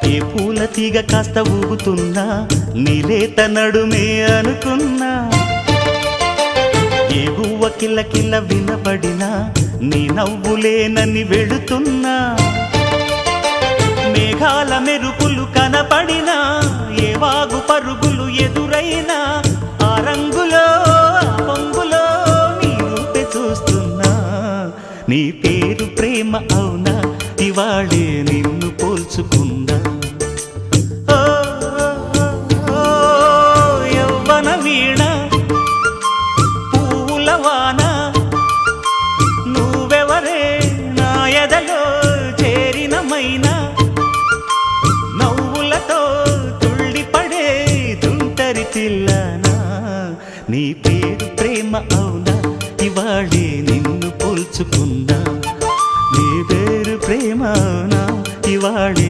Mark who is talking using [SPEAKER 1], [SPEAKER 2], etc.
[SPEAKER 1] ఏ పూల తీగ కాస్త ఊగుతున్నా నీలేత నడుమే అనుకున్నా ఏ గువ్వ కిల్ల కిల్ల వినబడినా నీ నవ్వులేనని వెళుతున్నా మేఘాల మెరుపులు కనపడినా ఏ వాగు పరుగులు ఎదురైనా ఆ రంగులో ఆ పొంగులో నీ రూపే చూస్తున్నా నీ పేరు ప్రేమ అవునా ఇవాళే నిన్ను పోల్చుకున్నా యవ్వన వీణ పూల వాన నువ్వెవరే నా ఎదలో చేరిన మైనా నవ్వులతో తుళ్ళిపడే తుంటరి పిల్లనా నీ పేరు ప్రేమ అవునా ఇవాళే నిన్ను పోల్చుకున్నా